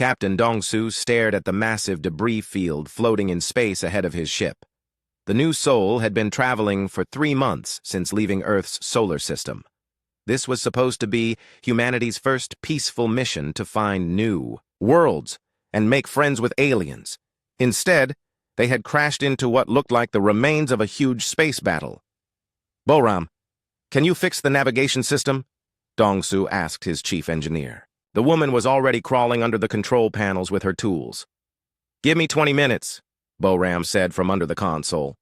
Captain Dong-Su stared at the massive debris field floating in space ahead of his ship. The new Soul had been traveling for 3 months since leaving Earth's solar system. This was supposed to be humanity's first peaceful mission to find new worlds and make friends with aliens. Instead, they had crashed into what looked like the remains of a huge space battle. "Boram, can you fix the navigation system?" Dong-Su asked his chief engineer. The woman was already crawling under the control panels with her tools. "Give me 20 minutes, Boram said from under the console.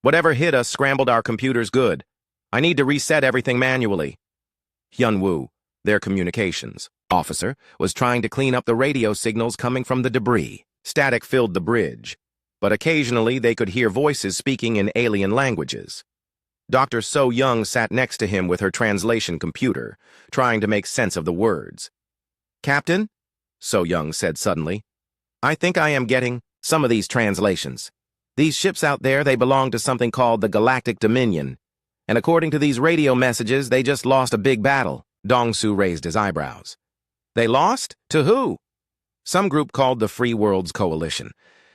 "Whatever hit us scrambled our computers good. I need to reset everything manually." Hyun-woo, their communications officer, was trying to clean up the radio signals coming from the debris. Static filled the bridge, but occasionally they could hear voices speaking in alien languages. Dr. So Young sat next to him with her translation computer, trying to make sense of the words. "Captain," So Young said suddenly, "I think I am getting some of these translations. These ships out there, they belong to something called the Galactic Dominion, and according to these radio messages, they just lost a big battle." Dong-Su raised his eyebrows. "They lost? To who?" "Some group called the Free Worlds Coalition.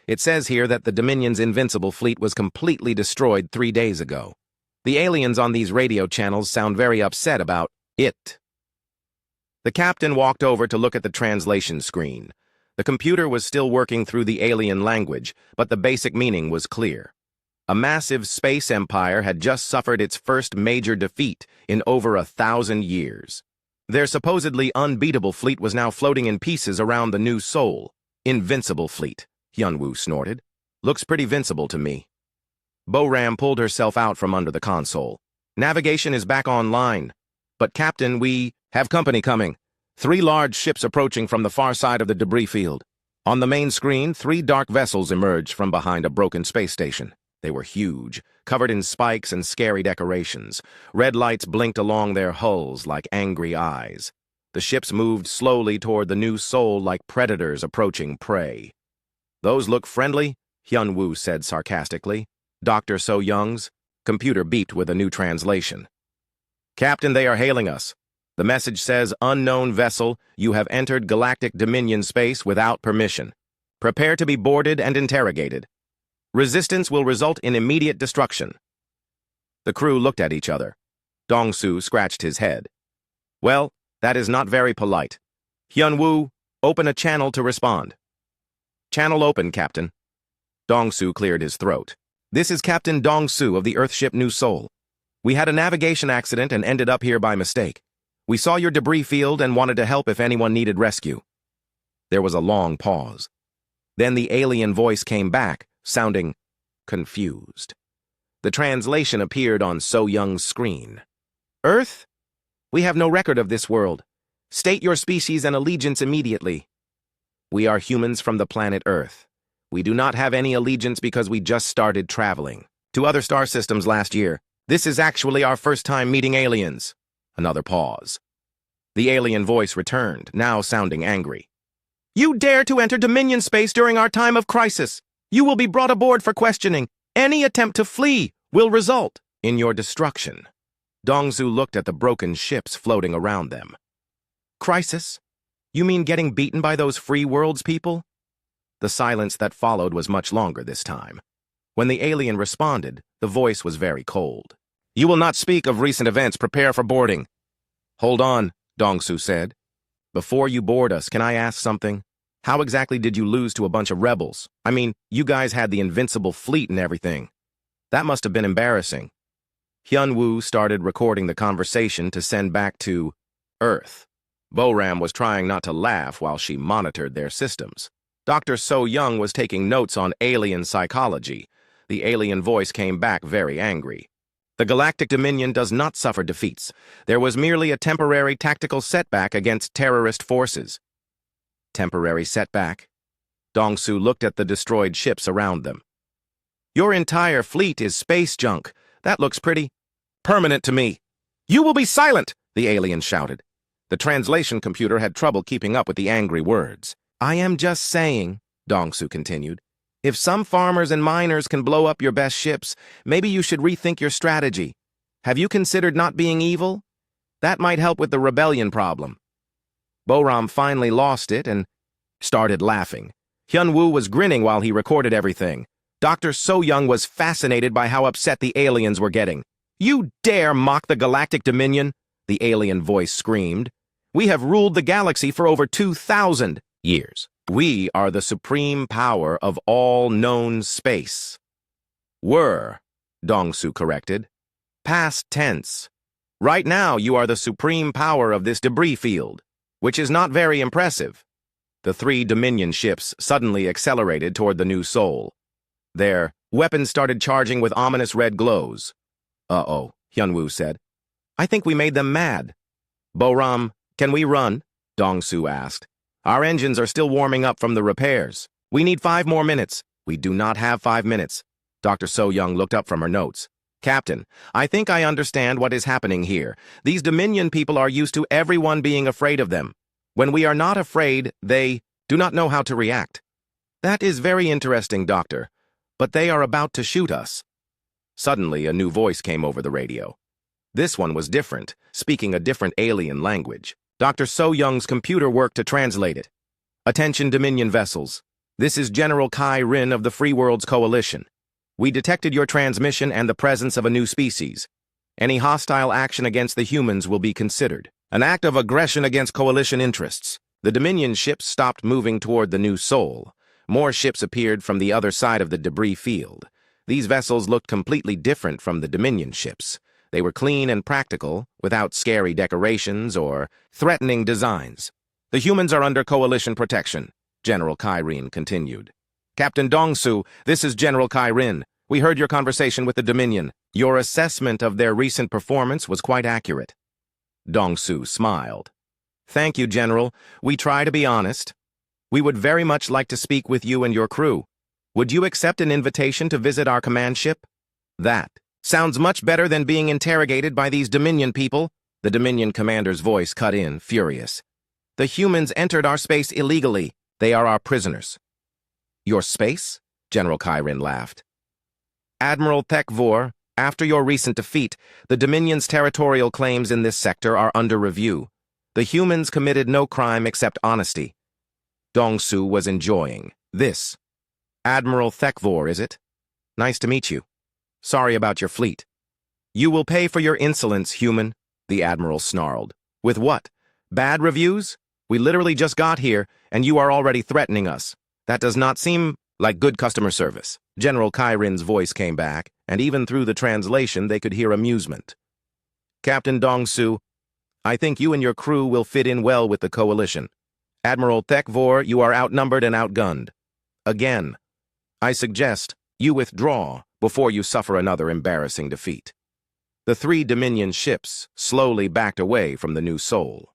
It says here that the Dominion's invincible fleet was completely destroyed 3 days ago. The aliens on these radio channels sound very upset about it." The captain walked over to look at the translation screen. The computer was still working through the alien language, but the basic meaning was clear. A massive space empire had just suffered its first major defeat in over 1,000 years. Their supposedly unbeatable fleet was now floating in pieces around the new Soul. "Invincible fleet," Hyun-woo snorted. "Looks pretty vincible to me." Boram pulled herself out from under the console. "Navigation is back online. But Captain, we have company coming. 3 large ships approaching from the far side of the debris field." On the main screen, 3 dark vessels emerged from behind a broken space station. They were huge, covered in spikes and scary decorations. Red lights blinked along their hulls like angry eyes. The ships moved slowly toward the new Soul like predators approaching prey. "Those look friendly," Hyun-woo said sarcastically. Dr. So Young's computer beeped with a new translation. "Captain, they are hailing us. The message says, 'Unknown vessel, you have entered Galactic Dominion space without permission. Prepare to be boarded and interrogated. Resistance will result in immediate destruction.'" The crew looked at each other. Dong-Su scratched his head. "Well, that is not very polite. Hyun-woo, open a channel to respond." "Channel open, Captain." Dong-Su cleared his throat. "This is Captain Dong-Su of the Earthship New Soul. We had a navigation accident and ended up here by mistake. We saw your debris field and wanted to help if anyone needed rescue." There was a long pause. Then the alien voice came back, sounding confused. The translation appeared on So Young's screen. "Earth? We have no record of this world. State your species and allegiance immediately." "We are humans from the planet Earth. We do not have any allegiance because we just started traveling to other star systems last year. This is actually our first time meeting aliens." Another pause. The alien voice returned, now sounding angry. "You dare to enter Dominion space during our time of crisis. You will be brought aboard for questioning. Any attempt to flee will result in your destruction." Dong-Su looked at the broken ships floating around them. "Crisis? You mean getting beaten by those Free Worlds people?" The silence that followed was much longer this time. When the alien responded, the voice was very cold. "You will not speak of recent events. Prepare for boarding." "Hold on," Dong-Su said. "Before you board us, can I ask something? How exactly did you lose to a bunch of rebels? I mean, you guys had the invincible fleet and everything. That must have been embarrassing." Hyun-woo started recording the conversation to send back to Earth. Boram was trying not to laugh while she monitored their systems. Dr. So Young was taking notes on alien psychology. The alien voice came back very angry. "The Galactic Dominion does not suffer defeats. There was merely a temporary tactical setback against terrorist forces." "Temporary setback?" Dong-Su looked at the destroyed ships around them. "Your entire fleet is space junk. That looks pretty permanent to me." "You will be silent!" the alien shouted. The translation computer had trouble keeping up with the angry words. "I am just saying," Dong-Su continued, "if some farmers and miners can blow up your best ships, maybe you should rethink your strategy. Have you considered not being evil? That might help with the rebellion problem." Boram finally lost it, and started laughing. Hyun-woo was grinning while he recorded everything. Dr. So-young was fascinated by how upset the aliens were getting. "You dare mock the Galactic Dominion?" the alien voice screamed. "We have ruled the galaxy for over 2,000 years. We are the supreme power of all known space." "Were," Dong-su corrected. "Past tense. Right now you are the supreme power of this debris field, which is not very impressive." The three Dominion ships suddenly accelerated toward the new Seoul. Their weapons started charging with ominous red glows. "Uh-oh," Hyun-woo said. "I think we made them mad." "Bo-ram, can we run?" Dong-su asked. "Our engines are still warming up from the repairs. We need 5 more minutes." "We do not have 5 minutes." Dr. So-young looked up from her notes. "Captain, I think I understand what is happening here. These Dominion people are used to everyone being afraid of them. When we are not afraid, they do not know how to react." "That is very interesting, Doctor. But they are about to shoot us." Suddenly, a new voice came over the radio. This one was different, speaking a different alien language. Dr. So-young's computer worked to translate it. "Attention Dominion vessels. This is General Kai Rin of the Free Worlds Coalition. We detected your transmission and the presence of a new species. Any hostile action against the humans will be considered an act of aggression against Coalition interests." The Dominion ships stopped moving toward the new Seoul. More ships appeared from the other side of the debris field. These vessels looked completely different from the Dominion ships. They were clean and practical, without scary decorations or threatening designs. "The humans are under Coalition protection," General Kai Rin continued. "Captain Dong-su, this is General Kai Rin. We heard your conversation with the Dominion. Your assessment of their recent performance was quite accurate." Dong-su smiled. "Thank you, General. We try to be honest. We would very much like to speak with you and your crew. Would you accept an invitation to visit our command ship?" "That sounds much better than being interrogated by these Dominion people." The Dominion commander's voice cut in, furious. "The humans entered our space illegally. They are our prisoners." "Your space?" General Kai Rin laughed. "Admiral Thek-vor, after your recent defeat, the Dominion's territorial claims in this sector are under review. The humans committed no crime except honesty." Dong-su was enjoying this. "Admiral Thek-vor, is it? Nice to meet you. Sorry about your fleet." "You will pay for your insolence, human," the Admiral snarled. "With what? Bad reviews? We literally just got here, and you are already threatening us. That does not seem like good customer service." General Kai Rin's voice came back, and even through the translation they could hear amusement. "Captain Dong-su, I think you and your crew will fit in well with the Coalition. Admiral Thek-vor, you are outnumbered and outgunned. Again, I suggest you withdraw before you suffer another embarrassing defeat." The three Dominion ships slowly backed away from the new Seoul.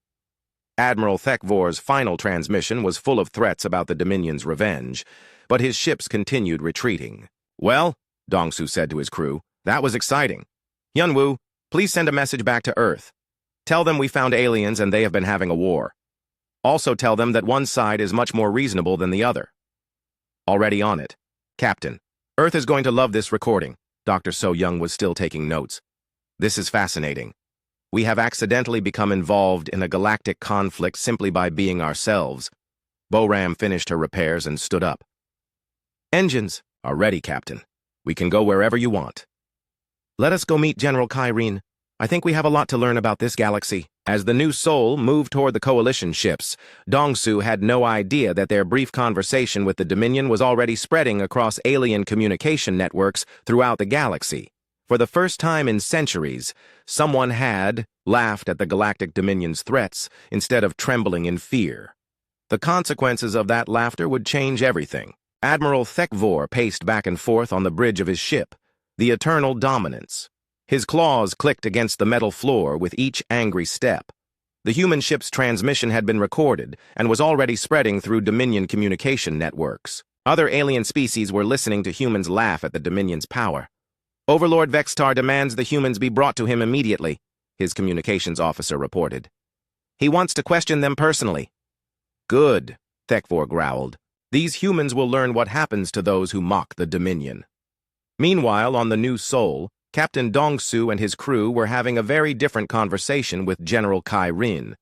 Admiral Thek-vor's final transmission was full of threats about the Dominion's revenge, but his ships continued retreating. "Well," Dong-su said to his crew, "that was exciting. Hyun-woo, please send a message back to Earth. Tell them we found aliens and they have been having a war. Also tell them that one side is much more reasonable than the other." "Already on it. Captain, Earth is going to love this recording." Dr. So-young was still taking notes. "This is fascinating. We have accidentally become involved in a galactic conflict simply by being ourselves." Bo-ram finished her repairs and stood up. "Engines are ready, Captain. We can go wherever you want." "Let us go meet General Kai Rin. I think we have a lot to learn about this galaxy." As the new Seoul moved toward the Coalition ships, Dong-su had no idea that their brief conversation with the Dominion was already spreading across alien communication networks throughout the galaxy. For the first time in centuries, someone had laughed at the Galactic Dominion's threats instead of trembling in fear. The consequences of that laughter would change everything. Admiral Thek-vor paced back and forth on the bridge of his ship, the eternal dominance. His claws clicked against the metal floor with each angry step. The human ship's transmission had been recorded and was already spreading through Dominion communication networks. Other alien species were listening to humans laugh at the Dominion's power. "Overlord Vextar demands the humans be brought to him immediately," his communications officer reported. "He wants to question them personally." "Good," Thek-vor growled. "These humans will learn what happens to those who mock the Dominion." Meanwhile, on the new Seoul, Captain Dong-su and his crew were having a very different conversation with General Kai Rin.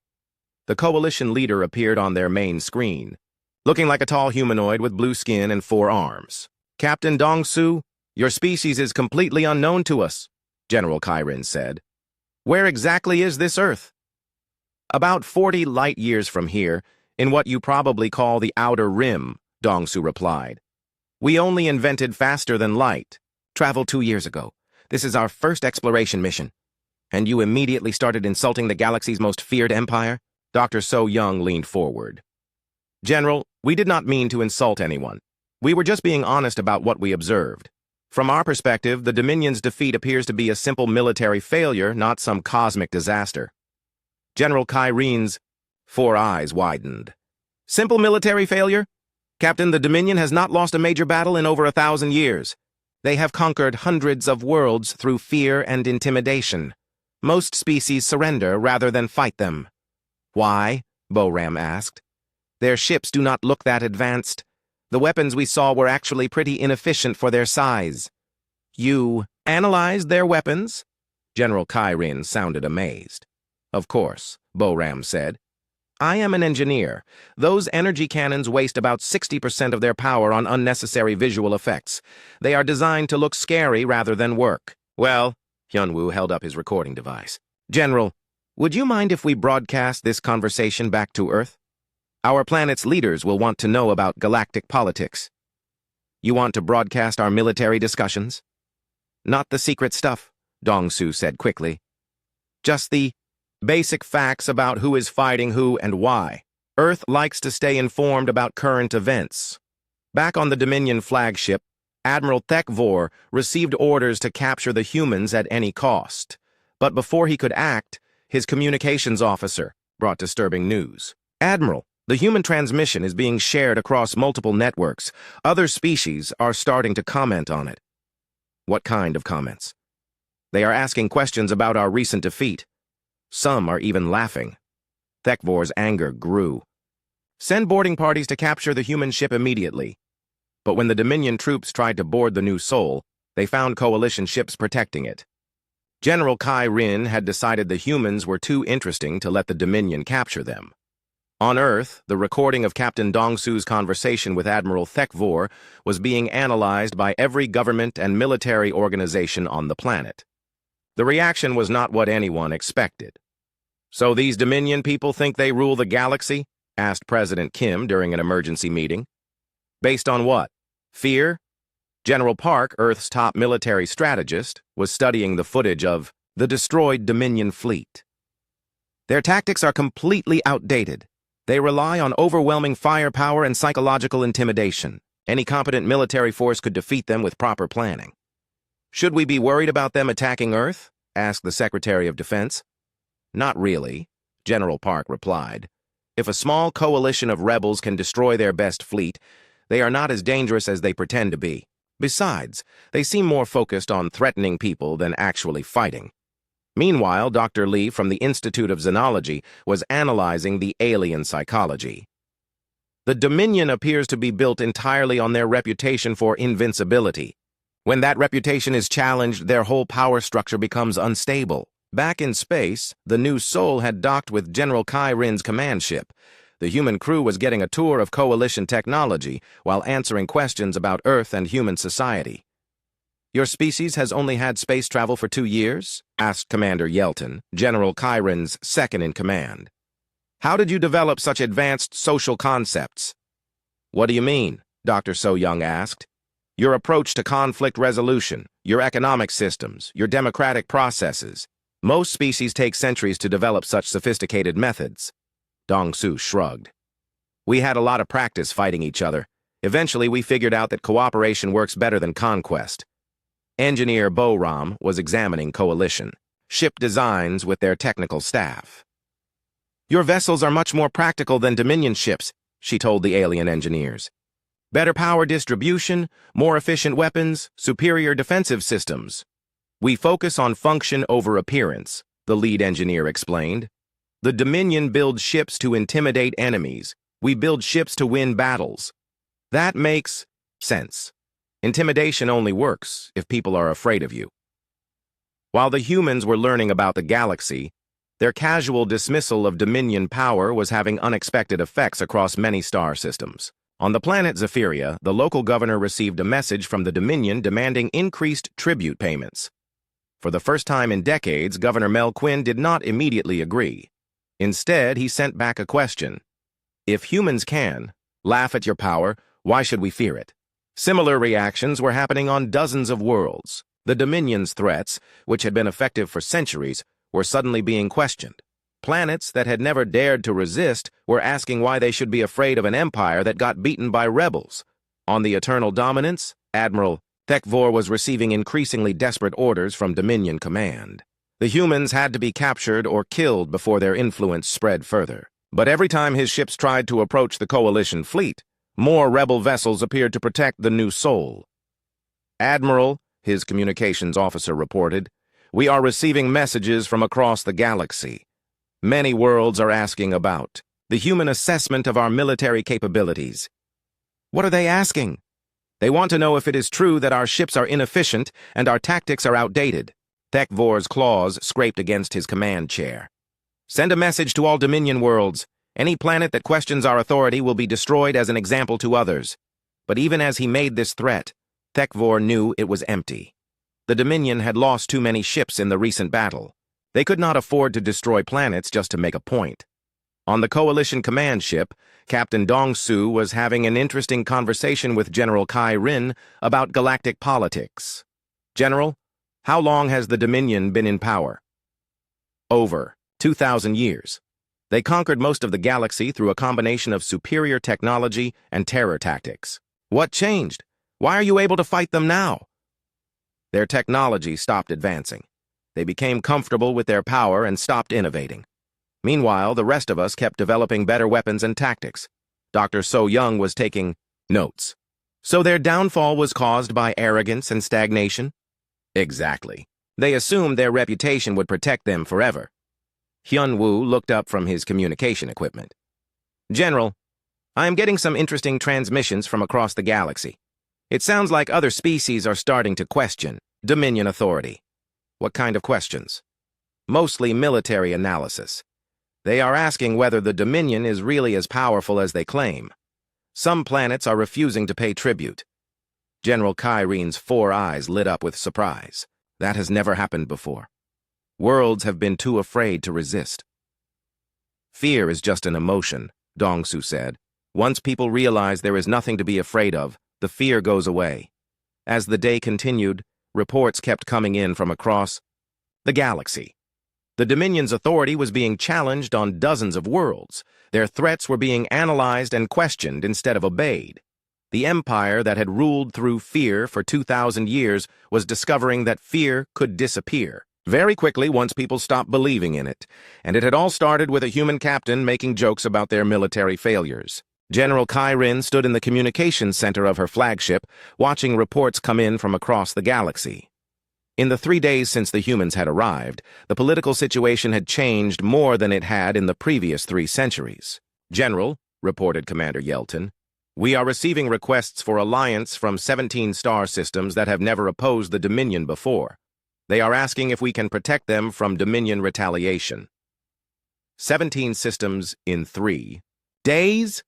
The Coalition leader appeared on their main screen. looking like a tall humanoid with blue skin and 4 arms. "Captain Dong-su, your species is completely unknown to us," General Kairin said. "Where exactly is this Earth?" "About 40 light years from here, in what you probably call the Outer Rim," Dong-su replied. "We only invented faster than light. Traveled 2 years ago. This is our first exploration mission. And you immediately started insulting the galaxy's most feared empire?" Dr. So-young leaned forward. "General, we did not mean to insult anyone. We were just being honest about what we observed. From our perspective, the Dominion's defeat appears to be a simple military failure, not some cosmic disaster." General Kairin's 4 eyes widened. "Simple military failure? Captain, the Dominion has not lost a major battle in over 1,000 years. They have conquered hundreds of worlds through fear and intimidation. Most species surrender rather than fight them." "Why?" Boram asked. "Their ships do not look that advanced. The weapons we saw were actually pretty inefficient for their size." "You analyzed their weapons?" General Kairin sounded amazed. "Of course," Boram said. "I am an engineer. Those energy cannons waste about 60% of their power on unnecessary visual effects. They are designed to look scary rather than work." "Well," Hyunwoo held up his recording device. "General, would you mind if we broadcast this conversation back to Earth? Our planet's leaders will want to know about galactic politics." "You want to broadcast our military discussions?" "Not the secret stuff," Dong-su said quickly. "Just the basic facts about who is fighting who and why. Earth likes to stay informed about current events." Back on the Dominion flagship, Admiral Thekvor received orders to capture the humans at any cost. But before he could act, his communications officer brought disturbing news. "Admiral, the human transmission is being shared across multiple networks. Other species are starting to comment on it." "What kind of comments?" "They are asking questions about our recent defeat. Some are even laughing." Thekvor's anger grew. "Send boarding parties to capture the human ship immediately." But when the Dominion troops tried to board the new Soul, they found coalition ships protecting it. General Kairin had decided the humans were too interesting to let the Dominion capture them. On Earth, the recording of Captain Dong-su's conversation with Admiral Thekvor was being analyzed by every government and military organization on the planet. The reaction was not what anyone expected. "So these Dominion people think they rule the galaxy?" asked President Kim during an emergency meeting. "Based on what? Fear?" General Park, Earth's top military strategist, was studying the footage of the destroyed Dominion fleet. "Their tactics are completely outdated. They rely on overwhelming firepower and psychological intimidation. Any competent military force could defeat them with proper planning." "Should we be worried about them attacking Earth?" asked the Secretary of Defense. "Not really," General Park replied. "If a small coalition of rebels can destroy their best fleet, they are not as dangerous as they pretend to be. Besides, they seem more focused on threatening people than actually fighting." Meanwhile, Dr. Lee from the Institute of Xenology was analyzing the alien psychology. "The Dominion appears to be built entirely on their reputation for invincibility. When that reputation is challenged, their whole power structure becomes unstable." Back in space, the new Soul had docked with General Kairin's command ship. The human crew was getting a tour of coalition technology while answering questions about Earth and human society. "Your species has only had space travel for 2 years?" asked Commander Yelton, General Kairin's second-in-command. "How did you develop such advanced social concepts?" "What do you mean?" Dr. So-young asked. "Your approach to conflict resolution, your economic systems, your democratic processes. Most species take centuries to develop such sophisticated methods." Dong-su shrugged. "We had a lot of practice fighting each other. Eventually, we figured out that cooperation works better than conquest." Engineer Boram was examining coalition ship designs with their technical staff. "Your vessels are much more practical than Dominion ships," she told the alien engineers. "Better power distribution, more efficient weapons, superior defensive systems." "We focus on function over appearance," the lead engineer explained. "The Dominion builds ships to intimidate enemies. We build ships to win battles. That makes sense. Intimidation only works if people are afraid of you." While the humans were learning about the galaxy, Their casual dismissal of Dominion power was having unexpected effects across many star systems. On the planet Zephyria, the local governor received a message from the Dominion demanding increased tribute payments. For the first time in decades, Governor Mel Quinn did not immediately agree. Instead, he sent back a question. If humans can laugh at your power, why should we fear it? Similar reactions were happening on dozens of worlds. The Dominion's threats, which had been effective for centuries, were suddenly being questioned. Planets that had never dared to resist were asking why they should be afraid of an empire that got beaten by rebels. On the Eternal Dominance, Admiral Thekvor was receiving increasingly desperate orders from Dominion Command. The humans had to be captured or killed before their influence spread further. But every time his ships tried to approach the Coalition fleet, more rebel vessels appeared to protect the new Sol. Admiral, his communications officer reported, we are receiving messages from across the galaxy. Many worlds are asking about the human assessment of our military capabilities. What are they asking? They want to know if it is true that our ships are inefficient and our tactics are outdated. Thekvor's claws scraped against his command chair. Send a message to all Dominion worlds. Any planet that questions our authority will be destroyed as an example to others. But even as he made this threat, Thekvor knew it was empty. The Dominion had lost too many ships in the recent battle. They could not afford to destroy planets just to make a point. On the Coalition command ship, Captain Dong-Su was having an interesting conversation with General Kai Rin about galactic politics. General, how long has the Dominion been in power? Over 2,000 years. They conquered most of the galaxy through a combination of superior technology and terror tactics. What changed? Why are you able to fight them now? Their technology stopped advancing. They became comfortable with their power and stopped innovating. Meanwhile, the rest of us kept developing better weapons and tactics. Dr. So Young was taking notes. So their downfall was caused by arrogance and stagnation? Exactly. They assumed their reputation would protect them forever. Hyun-woo looked up from his communication equipment. General, I am getting some interesting transmissions from across the galaxy. It sounds like other species are starting to question Dominion authority. What kind of questions? Mostly military analysis. They are asking whether the Dominion is really as powerful as they claim. Some planets are refusing to pay tribute. General Kyrene's 4 eyes lit up with surprise. That has never happened before. Worlds have been too afraid to resist. Fear is just an emotion, Dong-Su said. Once people realize there is nothing to be afraid of, the fear goes away. As the day continued, reports kept coming in from across the galaxy. The Dominion's authority was being challenged on dozens of worlds. Their threats were being analyzed and questioned instead of obeyed. The empire that had ruled through fear for 2,000 years was discovering that fear could disappear very quickly once people stopped believing in it, and it had all started with a human captain making jokes about their military failures. General Kai-Rin stood in the communications center of her flagship, watching reports come in from across the galaxy. In the 3 days since the humans had arrived, the political situation had changed more than it had in the previous 3 centuries. General, reported Commander Yelton, we are receiving requests for alliance from 17 star systems that have never opposed the Dominion before. They are asking if we can protect them from Dominion retaliation. 17 systems in 3 days?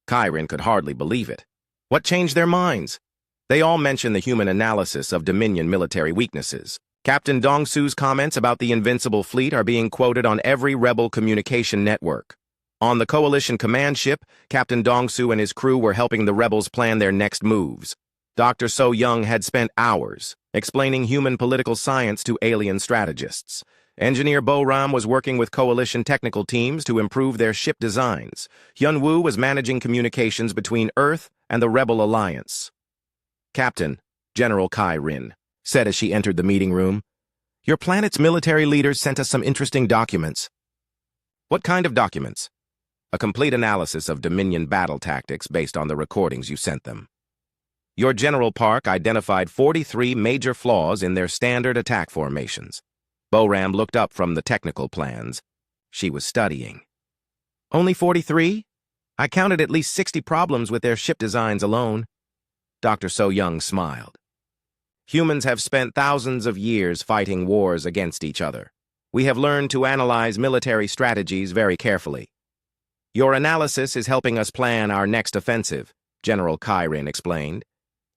Kyren could hardly believe it. What changed their minds? They all mention the human analysis of Dominion military weaknesses. Captain Dong-Su's comments about the invincible fleet are being quoted on every rebel communication network. On the Coalition command ship, Captain Dong-Su and his crew were helping the rebels plan their next moves. Dr. So Young had spent hours explaining human political science to alien strategists. Engineer Bo Ram was working with Coalition technical teams to improve their ship designs. Hyun-woo was managing communications between Earth and the Rebel Alliance. Captain, General Kai-Rin said as she entered the meeting room, your planet's military leaders sent us some interesting documents. What kind of documents? A complete analysis of Dominion battle tactics based on the recordings you sent them. Your General Park identified 43 major flaws in their standard attack formations. Bo-Ram looked up from the technical plans. She was studying. Only 43? I counted at least 60 problems with their ship designs alone. Dr. So Young smiled. Humans have spent thousands of years fighting wars against each other. We have learned to analyze military strategies very carefully. Your analysis is helping us plan our next offensive, General Kyrin explained.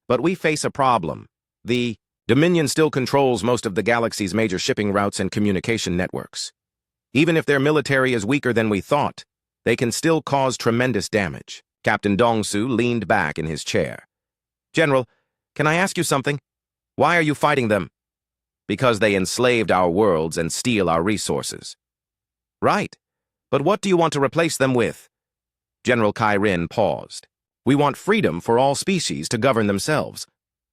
But we face a problem. The Dominion still controls most of the galaxy's major shipping routes and communication networks. Even if their military is weaker than we thought, they can still cause tremendous damage. Captain Dongsu leaned back in his chair. General, can I ask you something? Why are you fighting them? Because they enslaved our worlds and steal our resources. Right. But what do you want to replace them with? General Kyrin paused. We want freedom for all species to govern themselves.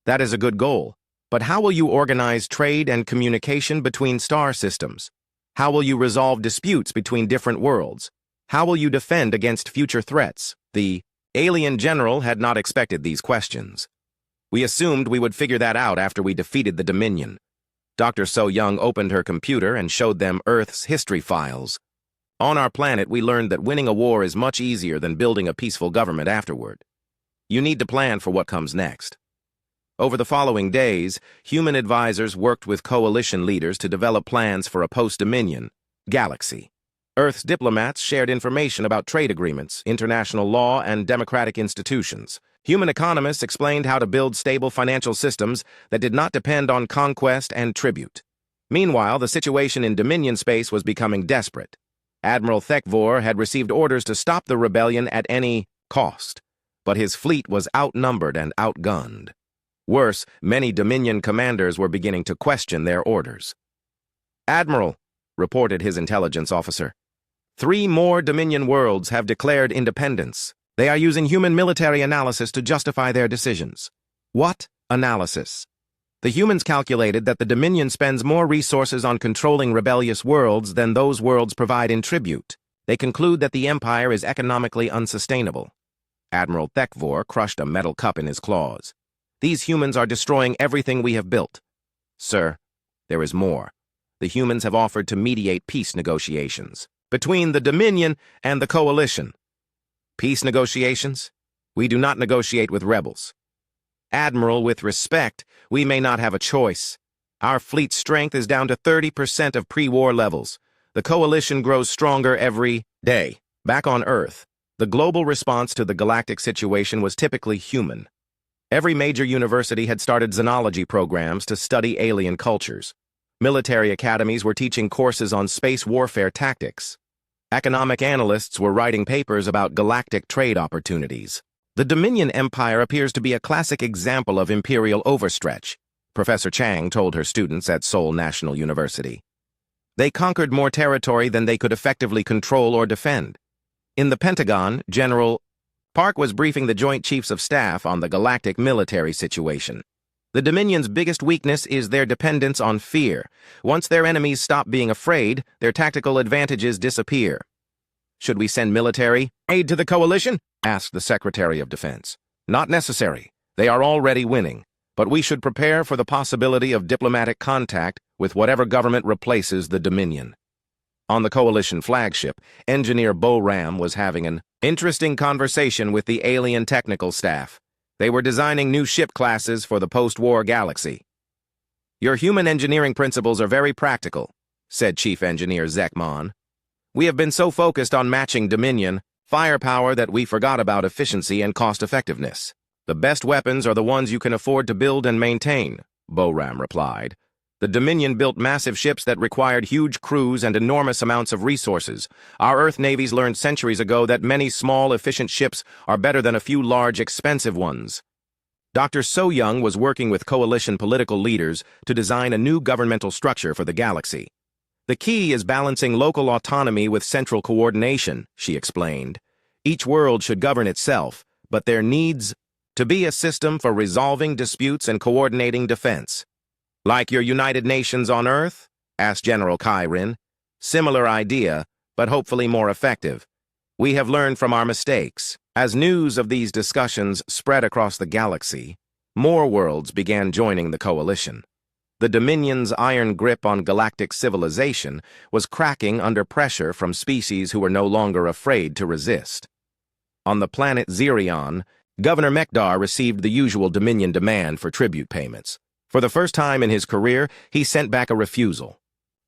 That is a good goal. But how will you organize trade and communication between star systems? How will you resolve disputes between different worlds? How will you defend against future threats? The alien general had not expected these questions. We assumed we would figure that out after we defeated the Dominion. Dr. So-Young opened her computer and showed them Earth's history files. On our planet, we learned that winning a war is much easier than building a peaceful government afterward. You need to plan for what comes next. Over the following days, human advisors worked with coalition leaders to develop plans for a post-Dominion galaxy. Earth's diplomats shared information about trade agreements, international law, and democratic institutions. Human economists explained how to build stable financial systems that did not depend on conquest and tribute. Meanwhile, the situation in Dominion space was becoming desperate. Admiral Thekvor had received orders to stop the rebellion at any cost, but his fleet was outnumbered and outgunned. Worse, many Dominion commanders were beginning to question their orders. Admiral, reported his intelligence officer, 3 more Dominion worlds have declared independence. They are using human military analysis to justify their decisions. What analysis? The humans calculated that the Dominion spends more resources on controlling rebellious worlds than those worlds provide in tribute. They conclude that the Empire is economically unsustainable. Admiral Thekvor crushed a metal cup in his claws. These humans are destroying everything we have built. Sir, there is more. The humans have offered to mediate peace negotiations between the Dominion and the Coalition. Peace negotiations? We do not negotiate with rebels. Admiral, with respect, we may not have a choice. Our fleet strength is down to 30% of pre-war levels. The Coalition grows stronger every day. Back on Earth, the global response to the galactic situation was typically human. Every major university had started xenology programs to study alien cultures. Military academies were teaching courses on space warfare tactics. Economic analysts were writing papers about galactic trade opportunities. The Dominion Empire appears to be a classic example of imperial overstretch, Professor Chang told her students at Seoul National University. They conquered more territory than they could effectively control or defend. In the Pentagon, General Park was briefing the Joint Chiefs of Staff on the galactic military situation. The Dominion's biggest weakness is their dependence on fear. Once their enemies stop being afraid, their tactical advantages disappear. Should we send military aid to the Coalition? Asked the Secretary of Defense. Not necessary. They are already winning. But we should prepare for the possibility of diplomatic contact with whatever government replaces the Dominion. On the Coalition flagship, Engineer Bo Ram was having an interesting conversation with the alien technical staff. They were designing new ship classes for the post-war galaxy. Your human engineering principles are very practical, said Chief Engineer Zekmon. We have been so focused on matching Dominion firepower that we forgot about efficiency and cost-effectiveness. The best weapons are the ones you can afford to build and maintain, Bo Ram replied. The Dominion built massive ships that required huge crews and enormous amounts of resources. Our Earth navies learned centuries ago that many small, efficient ships are better than a few large, expensive ones. Dr. So-Young was working with coalition political leaders to design a new governmental structure for the galaxy. The key is balancing local autonomy with central coordination, she explained. Each world should govern itself, but there needs to be a system for resolving disputes and coordinating defense. Like your United Nations on Earth? Asked General Kyrin. Similar idea, but hopefully more effective. We have learned from our mistakes. As news of these discussions spread across the galaxy, more worlds began joining the Coalition. The Dominion's iron grip on galactic civilization was cracking under pressure from species who were no longer afraid to resist. On the planet Xerion, Governor Mekdar received the usual Dominion demand for tribute payments. For the first time in his career, he sent back a refusal.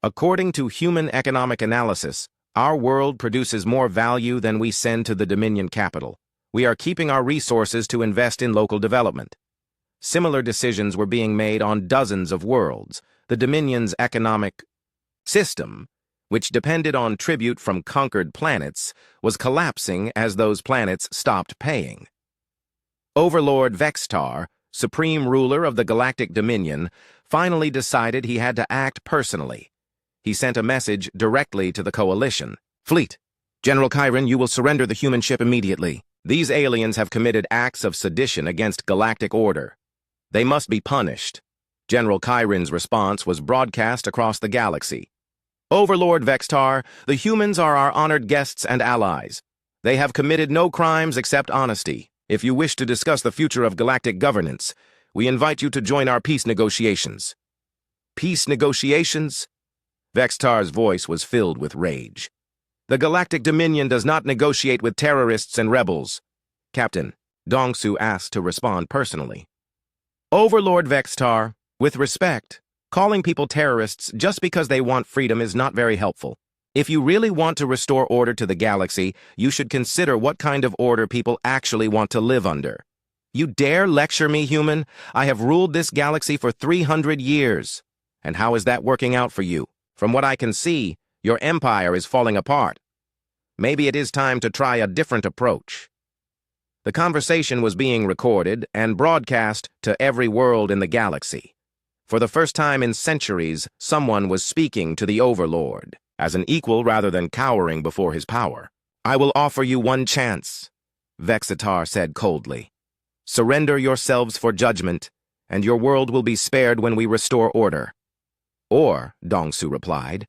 According to human economic analysis, our world produces more value than we send to the Dominion capital. We are keeping our resources to invest in local development. Similar decisions were being made on dozens of worlds. The Dominion's economic system, which depended on tribute from conquered planets, was collapsing as those planets stopped paying. Overlord Vextar, supreme ruler of the Galactic Dominion, finally decided he had to act personally. He sent a message directly to the Coalition. Fleet, General Chiron, you will surrender the human ship immediately. These aliens have committed acts of sedition against galactic order. They must be punished. General Chiron's response was broadcast across the galaxy. Overlord Vextar, the humans are our honored guests and allies. They have committed no crimes except honesty. If you wish to discuss the future of galactic governance, we invite you to join our peace negotiations. Peace negotiations? Vextar's voice was filled with rage. The Galactic Dominion does not negotiate with terrorists and rebels. Captain, Dongsu asked to respond personally. Overlord Vextar, with respect, calling people terrorists just because they want freedom is not very helpful. If you really want to restore order to the galaxy, you should consider what kind of order people actually want to live under. You dare lecture me, human? I have ruled this galaxy for 300 years. And how is that working out for you? From what I can see, your empire is falling apart. Maybe it is time to try a different approach. The conversation was being recorded and broadcast to every world in the galaxy. For the first time in centuries, someone was speaking to the Overlord, as an equal rather than cowering before his power. I will offer you one chance, Vextar said coldly. Surrender yourselves for judgment, and your world will be spared when we restore order. Or, Dongsu replied,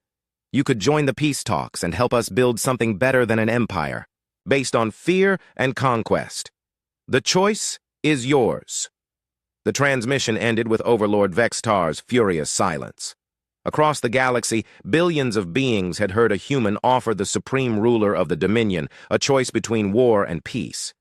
you could join the peace talks and help us build something better than an empire, based on fear and conquest. The choice is yours. The transmission ended with Overlord Vextar's furious silence. Across the galaxy, billions of beings had heard a human offer the supreme ruler of the Dominion a choice between war and peace.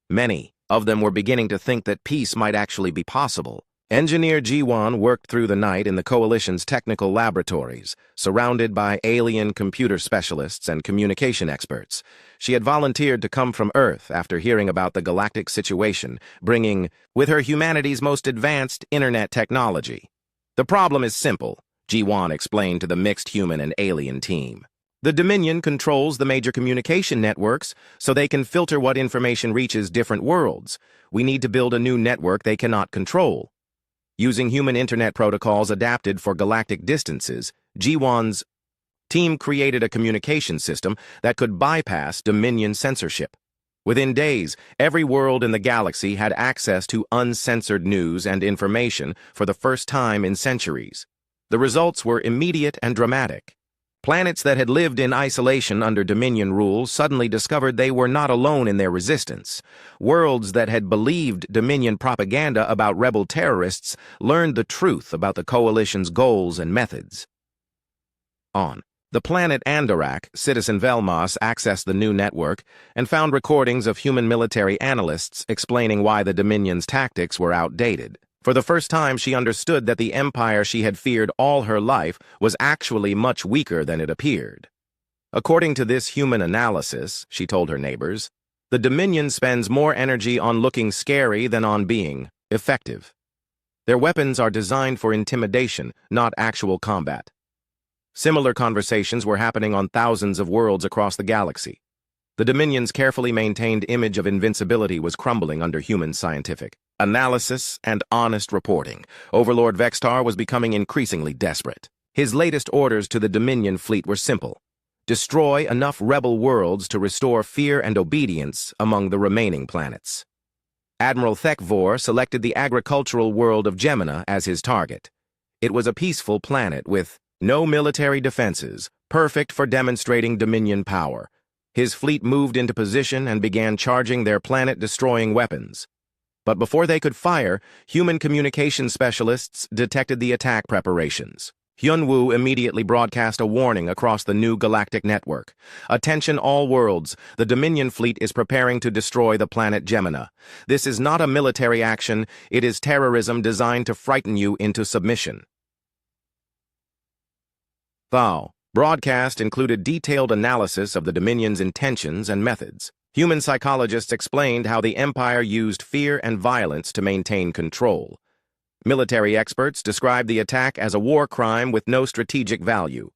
Many of them were beginning to think that peace might actually be possible. Engineer Jiwan worked through the night in the Coalition's technical laboratories, surrounded by alien computer specialists and communication experts. She had volunteered to come from Earth after hearing about the galactic situation, bringing with her humanity's most advanced internet technology. The problem is simple, Jiwan explained to the mixed human and alien team. The Dominion controls the major communication networks so they can filter what information reaches different worlds. We need to build a new network they cannot control. Using human internet protocols adapted for galactic distances, Jiwan's team created a communication system that could bypass Dominion censorship. Within days, every world in the galaxy had access to uncensored news and information for the first time in centuries. The results were immediate and dramatic. Planets that had lived in isolation under Dominion rule suddenly discovered they were not alone in their resistance. Worlds that had believed Dominion propaganda about rebel terrorists learned the truth about the Coalition's goals and methods. On the planet Andorak, Citizen Velmas accessed the new network and found recordings of human military analysts explaining why the Dominion's tactics were outdated. For the first time, she understood that the empire she had feared all her life was actually much weaker than it appeared. According to this human analysis, she told her neighbors, the Dominion spends more energy on looking scary than on being effective. Their weapons are designed for intimidation, not actual combat. Similar conversations were happening on thousands of worlds across the galaxy. The Dominion's carefully maintained image of invincibility was crumbling under human scientific analysis and honest reporting. Overlord Vextar was becoming increasingly desperate. His latest orders to the Dominion fleet were simple. Destroy enough rebel worlds to restore fear and obedience among the remaining planets. Admiral Thekvor selected the agricultural world of Gemina as his target. It was a peaceful planet with no military defenses, perfect for demonstrating Dominion power. His fleet moved into position and began charging their planet-destroying weapons. But before they could fire, human communication specialists detected the attack preparations. Hyunwoo immediately broadcast a warning across the new galactic network. Attention all worlds, the Dominion fleet is preparing to destroy the planet Gemina. This is not a military action, it is terrorism designed to frighten you into submission. Thou. Broadcast included detailed analysis of the Dominion's intentions and methods. Human psychologists explained how the Empire used fear and violence to maintain control. Military experts described the attack as a war crime with no strategic value.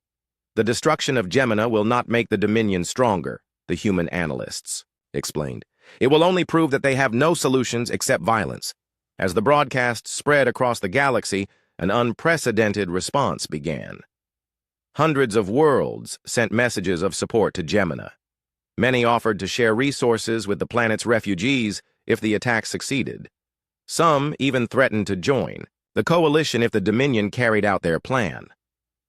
The destruction of Gemina will not make the Dominion stronger, the human analysts explained. It will only prove that they have no solutions except violence. As the broadcast spread across the galaxy, an unprecedented response began. Hundreds of worlds sent messages of support to Gemina. Many offered to share resources with the planet's refugees if the attack succeeded. Some even threatened to join the coalition if the Dominion carried out their plan.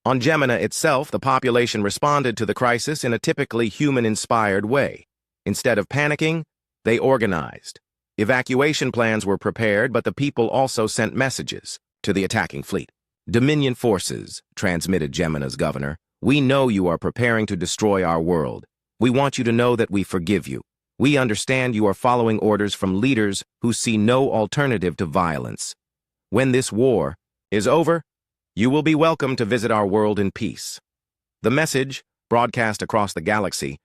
On Gemina itself, the population responded to the crisis in a typically human-inspired way. Instead of panicking, they organized. Evacuation plans were prepared, but the people also sent messages to the attacking fleet. Dominion forces, transmitted Gemina's governor, we know you are preparing to destroy our world. We want you to know that we forgive you. We understand you are following orders from leaders who see no alternative to violence. When this war is over, you will be welcome to visit our world in peace. The message, broadcast across the galaxy,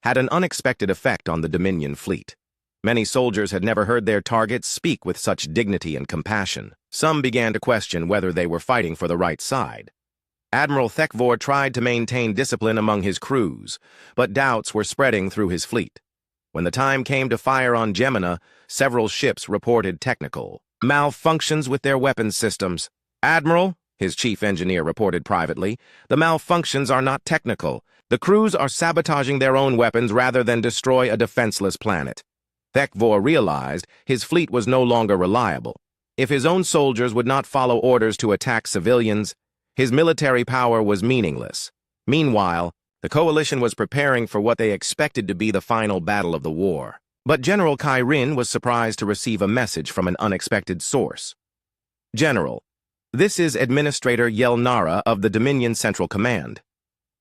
had an unexpected effect on the Dominion fleet. Many soldiers had never heard their targets speak with such dignity and compassion. Some began to question whether they were fighting for the right side. Admiral Thekvor tried to maintain discipline among his crews, but doubts were spreading through his fleet. When the time came to fire on Gemina, several ships reported technical malfunctions with their weapons systems. Admiral, his chief engineer reported privately, the malfunctions are not technical. The crews are sabotaging their own weapons rather than destroy a defenseless planet. Thekvor realized his fleet was no longer reliable. If his own soldiers would not follow orders to attack civilians, his military power was meaningless. Meanwhile, the coalition was preparing for what they expected to be the final battle of the war. But General Kairin was surprised to receive a message from an unexpected source. General, this is Administrator Yelnara of the Dominion Central Command.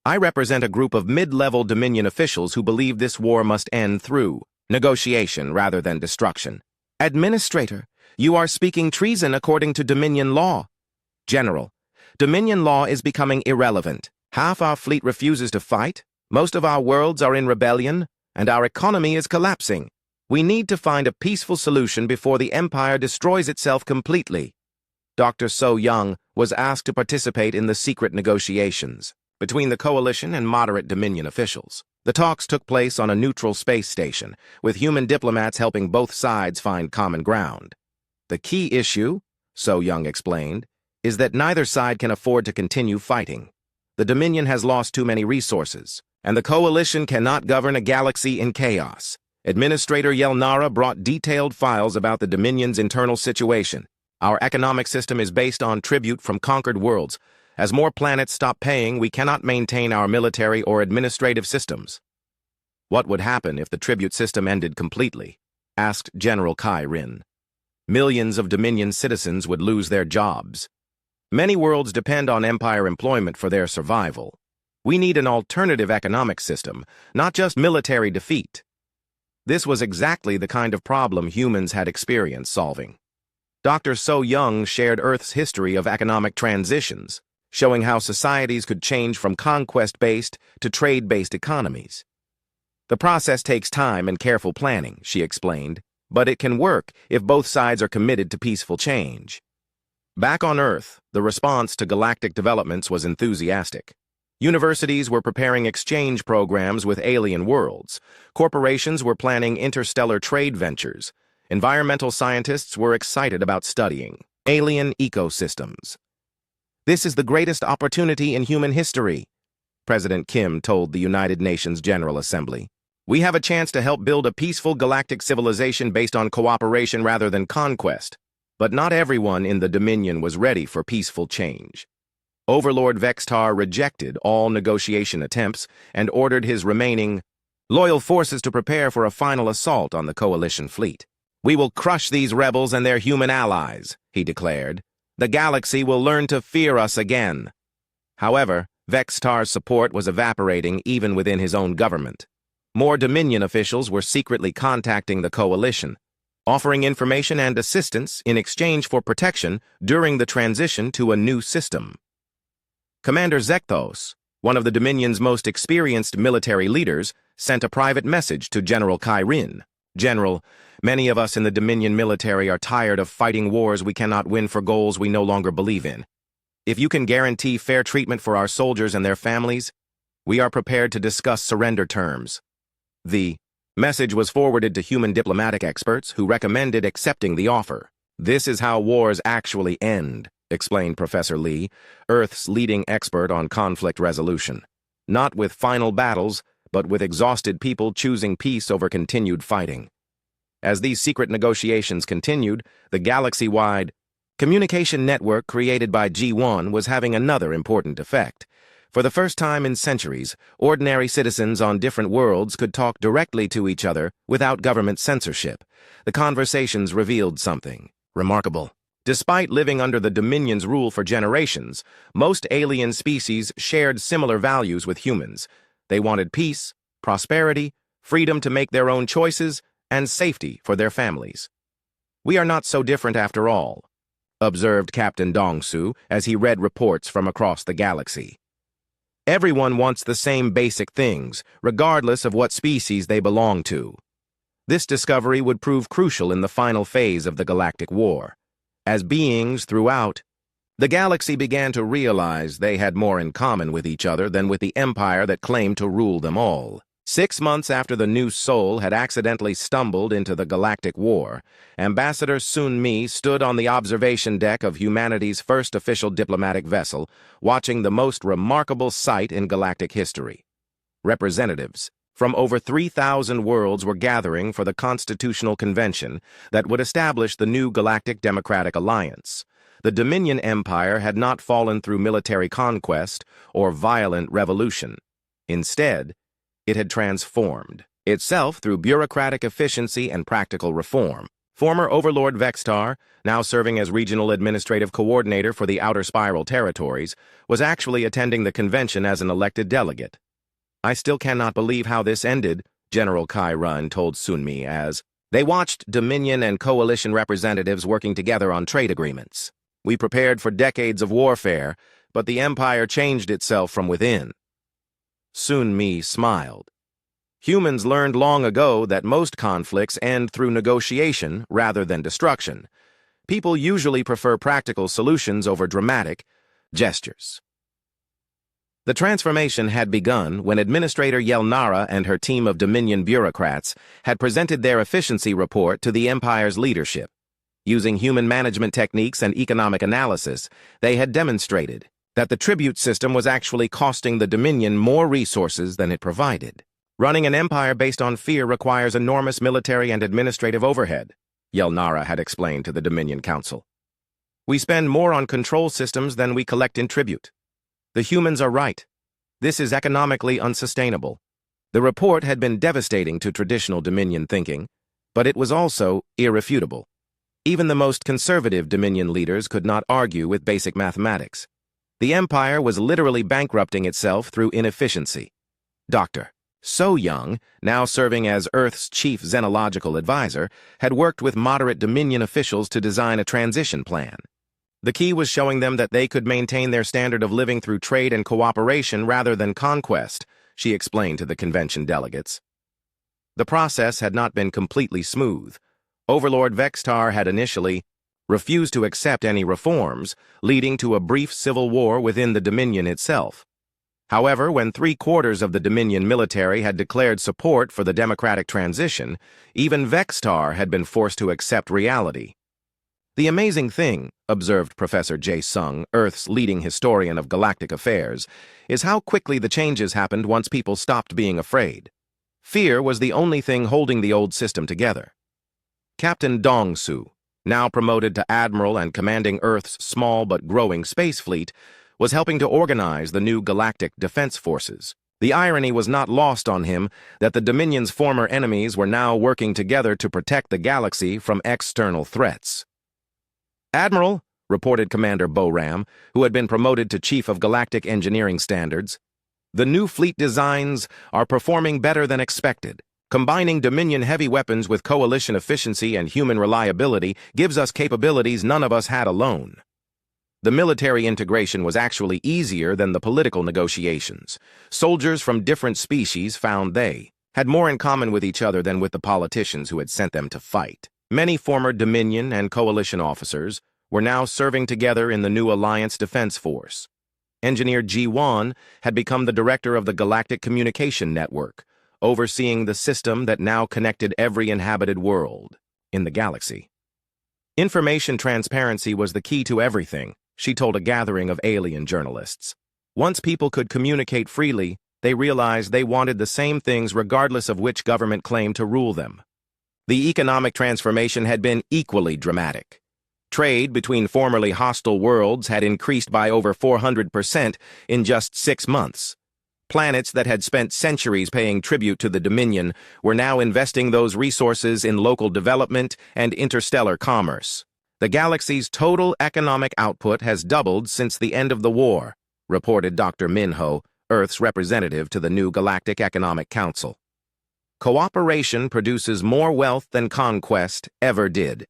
I represent a group of mid-level Dominion officials who believe this war must end through negotiation rather than destruction. Administrator, you are speaking treason according to Dominion law. General, Dominion law is becoming irrelevant. Half our fleet refuses to fight, most of our worlds are in rebellion, and our economy is collapsing. We need to find a peaceful solution before the Empire destroys itself completely. Dr. So Young was asked to participate in the secret negotiations between the coalition and moderate Dominion officials. The talks took place on a neutral space station, with human diplomats helping both sides find common ground. The key issue, So Young explained, is that neither side can afford to continue fighting. The Dominion has lost too many resources, and the coalition cannot govern a galaxy in chaos. Administrator Yelnara brought detailed files about the Dominion's internal situation. Our economic system is based on tribute from conquered worlds. As more planets stop paying, we cannot maintain our military or administrative systems. What would happen if the tribute system ended completely? Asked General Kairin. Millions of Dominion citizens would lose their jobs. Many worlds depend on Empire employment for their survival. We need an alternative economic system, not just military defeat. This was exactly the kind of problem humans had experience solving. Dr. So Young shared Earth's history of economic transitions, showing how societies could change from conquest-based to trade-based economies. The process takes time and careful planning, she explained, but it can work if both sides are committed to peaceful change. Back on Earth, the response to galactic developments was enthusiastic. Universities were preparing exchange programs with alien worlds. Corporations were planning interstellar trade ventures. Environmental scientists were excited about studying alien ecosystems. This is the greatest opportunity in human history, President Kim told the United Nations General Assembly. We have a chance to help build a peaceful galactic civilization based on cooperation rather than conquest. But not everyone in the Dominion was ready for peaceful change. Overlord Vextar rejected all negotiation attempts and ordered his remaining loyal forces to prepare for a final assault on the coalition fleet. We will crush these rebels and their human allies, he declared. The galaxy will learn to fear us again. However, Vextar's support was evaporating even within his own government. More Dominion officials were secretly contacting the coalition, offering information and assistance in exchange for protection during the transition to a new system. Commander Zekthos, One of the Dominion's most experienced military leaders sent a private message to General Kyrin. General, many of us in the Dominion military are tired of fighting wars we cannot win for goals we no longer believe in. If you can guarantee fair treatment for our soldiers and their families, we are prepared to discuss surrender terms. The message was forwarded to human diplomatic experts who recommended accepting the offer. This is how wars actually end, explained Professor Lee, Earth's leading expert on conflict resolution. Not with final battles, but with exhausted people choosing peace over continued fighting. As these secret negotiations continued, the galaxy-wide communication network created by G1 was having another important effect. For the first time in centuries, ordinary citizens on different worlds could talk directly to each other without government censorship. The conversations revealed something remarkable. Despite living under the Dominion's rule for generations, most alien species shared similar values with humans. They wanted peace, prosperity, freedom to make their own choices, and safety for their families. "We are not so different after all," observed Captain Dongsu as he read reports from across the galaxy. "Everyone wants the same basic things, regardless of what species they belong to." This discovery would prove crucial in the final phase of the Galactic War. As beings throughout, the galaxy began to realize they had more in common with each other than with the empire that claimed to rule them all. 6 months after the new Sol had accidentally stumbled into the Galactic War, Ambassador Sun Mi stood on the observation deck of humanity's first official diplomatic vessel, watching the most remarkable sight in galactic history. Representatives from over 3,000 worlds were gathering for the Constitutional Convention that would establish the new Galactic Democratic Alliance. The Dominion Empire had not fallen through military conquest or violent revolution. Instead, it had transformed itself through bureaucratic efficiency and practical reform. Former Overlord Vextar, now serving as Regional Administrative Coordinator for the Outer Spiral Territories, was actually attending the convention as an elected delegate. "I still cannot believe how this ended," General Kyrin told Sunmi as they watched Dominion and Coalition representatives working together on trade agreements. "We prepared for decades of warfare, but the Empire changed itself from within." Sunmi smiled. Humans learned long ago that most conflicts end through negotiation rather than destruction. People usually prefer practical solutions over dramatic gestures. The transformation had begun when Administrator Yelnara and her team of Dominion bureaucrats had presented their efficiency report to the Empire's leadership. Using human management techniques and economic analysis, they had demonstrated that the tribute system was actually costing the Dominion more resources than it provided. "Running an empire based on fear requires enormous military and administrative overhead," Yelnara had explained to the Dominion Council. "We spend more on control systems than we collect in tribute. The humans are right. This is economically unsustainable." The report had been devastating to traditional Dominion thinking, but it was also irrefutable. Even the most conservative Dominion leaders could not argue with basic mathematics. The Empire was literally bankrupting itself through inefficiency. Dr. So Young, now serving as Earth's chief xenological advisor, had worked with moderate Dominion officials to design a transition plan. The key was showing them that they could maintain their standard of living through trade and cooperation rather than conquest, she explained to the convention delegates. The process had not been completely smooth. Overlord Vextar had initially refused to accept any reforms, leading to a brief civil war within the Dominion itself. However, when 3/4 of the Dominion military had declared support for the democratic transition, even Vextar had been forced to accept reality. "The amazing thing," observed Professor Jae Sung, Earth's leading historian of galactic affairs, "is how quickly the changes happened once people stopped being afraid. Fear was the only thing holding the old system together." Captain Dongsu, now promoted to admiral and commanding Earth's small but growing space fleet, was helping to organize the new galactic defense forces. The irony was not lost on him that the Dominion's former enemies were now working together to protect the galaxy from external threats. "Admiral," reported Commander Boram, who had been promoted to Chief of Galactic Engineering Standards, "the new fleet designs are performing better than expected. Combining Dominion heavy weapons with Coalition efficiency and human reliability gives us capabilities none of us had alone." The military integration was actually easier than the political negotiations. Soldiers from different species found they had more in common with each other than with the politicians who had sent them to fight. Many former Dominion and Coalition officers were now serving together in the new Alliance Defense Force. Engineer G1 had become the director of the Galactic Communication Network, overseeing the system that now connected every inhabited world in the galaxy. Information transparency was the key to everything, she told a gathering of alien journalists. Once people could communicate freely, they realized they wanted the same things regardless of which government claimed to rule them. The economic transformation had been equally dramatic. Trade between formerly hostile worlds had increased by over 400% in just 6 months. Planets that had spent centuries paying tribute to the Dominion were now investing those resources in local development and interstellar commerce. The galaxy's total economic output has doubled since the end of the war, reported Dr. Minho, Earth's representative to the new Galactic Economic Council. Cooperation produces more wealth than conquest ever did.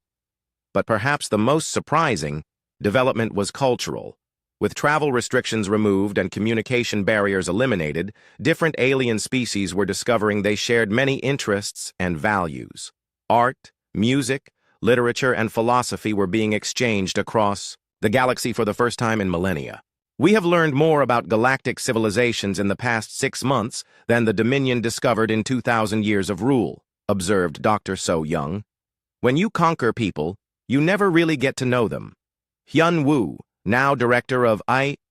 But perhaps the most surprising development was cultural. With travel restrictions removed and communication barriers eliminated, different alien species were discovering they shared many interests and values. Art, music, literature, and philosophy were being exchanged across the galaxy for the first time in millennia. We have learned more about galactic civilizations in the past 6 months than the Dominion discovered in 2,000 years of rule, observed Dr. So Young. When you conquer people, you never really get to know them. Hyun Woo, now director of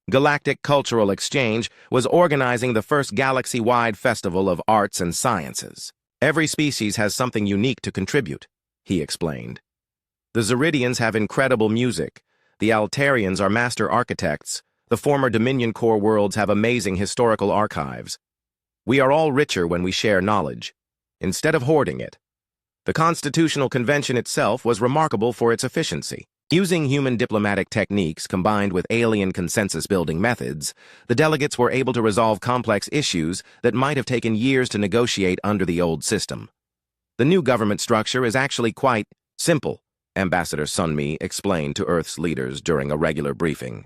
Galactic Cultural Exchange, was organizing the first galaxy-wide festival of arts and sciences. Every species has something unique to contribute, he explained. The Zeridians have incredible music. The Altarians are master architects. The former Dominion core worlds have amazing historical archives. We are all richer when we share knowledge, instead of hoarding it. The Constitutional Convention itself was remarkable for its efficiency. Using human diplomatic techniques combined with alien consensus-building methods, the delegates were able to resolve complex issues that might have taken years to negotiate under the old system. The new government structure is actually quite simple, Ambassador Sunmi explained to Earth's leaders during a regular briefing.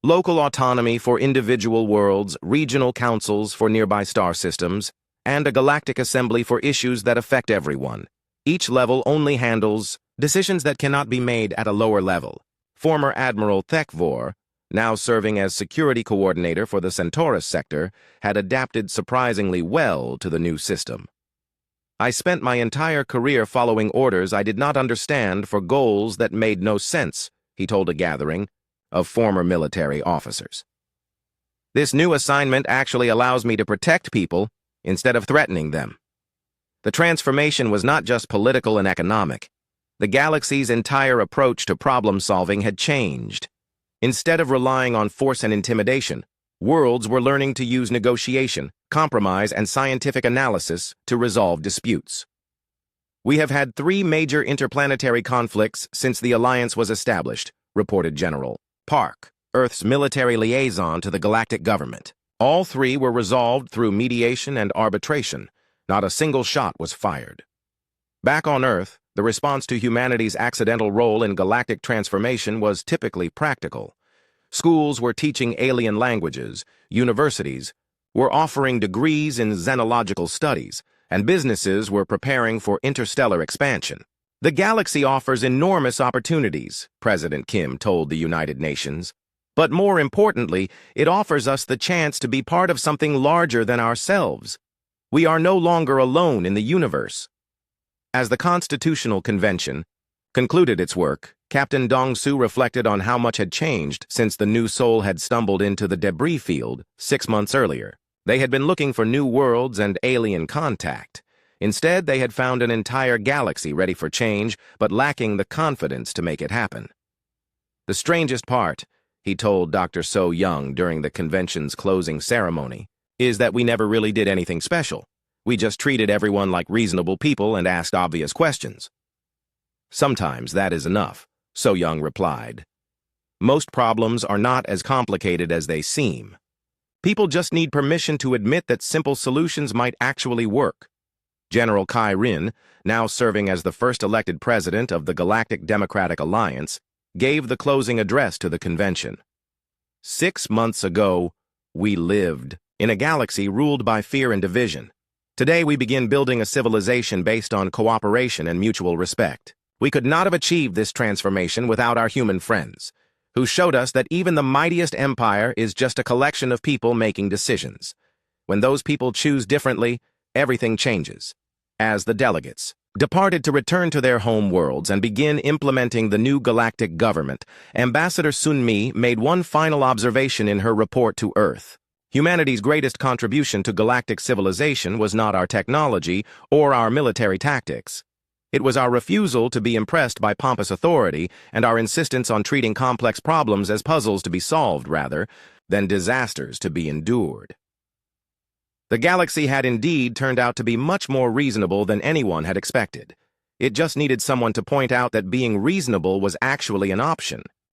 Local autonomy for individual worlds, regional councils for nearby star systems, and a galactic assembly for issues that affect everyone. Each level only handles decisions that cannot be made at a lower level. Former Admiral Thekvor, now serving as security coordinator for the Centaurus sector, had adapted surprisingly well to the new system. I spent my entire career following orders I did not understand for goals that made no sense, he told a gathering of former military officers. This new assignment actually allows me to protect people instead of threatening them. The transformation was not just political and economic. The galaxy's entire approach to problem-solving had changed. Instead of relying on force and intimidation, worlds were learning to use negotiation, compromise, and scientific analysis to resolve disputes. We have had 3 major interplanetary conflicts since the Alliance was established, reported General Park, Earth's military liaison to the galactic government. All 3 were resolved through mediation and arbitration. Not a single shot was fired. Back on Earth, the response to humanity's accidental role in galactic transformation was typically practical. Schools were teaching alien languages, universities were offering degrees in xenological studies, and businesses were preparing for interstellar expansion. The galaxy offers enormous opportunities, President Kim told the United Nations. But more importantly, it offers us the chance to be part of something larger than ourselves. We are no longer alone in the universe. As the Constitutional Convention concluded its work, Captain Dong-Su reflected on how much had changed since the new soul had stumbled into the debris field 6 months earlier. They had been looking for new worlds and alien contact. Instead, they had found an entire galaxy ready for change, but lacking the confidence to make it happen. The strangest part, he told Dr. So Young during the convention's closing ceremony, is that we never really did anything special. We just treated everyone like reasonable people and asked obvious questions. Sometimes that is enough, So Young replied. Most problems are not as complicated as they seem. People just need permission to admit that simple solutions might actually work. General Kai Rin, now serving as the first elected president of the Galactic Democratic Alliance, gave the closing address to the convention. 6 months ago, we lived in a galaxy ruled by fear and division. Today, we begin building a civilization based on cooperation and mutual respect. We could not have achieved this transformation without our human friends, who showed us that even the mightiest empire is just a collection of people making decisions. When those people choose differently, everything changes. As the delegates departed to return to their home worlds and begin implementing the new galactic government, Ambassador Sunmi made one final observation in her report to Earth. Humanity's greatest contribution to galactic civilization was not our technology or our military tactics. It was our refusal to be impressed by pompous authority and our insistence on treating complex problems as puzzles to be solved rather than disasters to be endured. The galaxy had indeed turned out to be much more reasonable than anyone had expected. It just needed someone to point out that being reasonable was actually an option.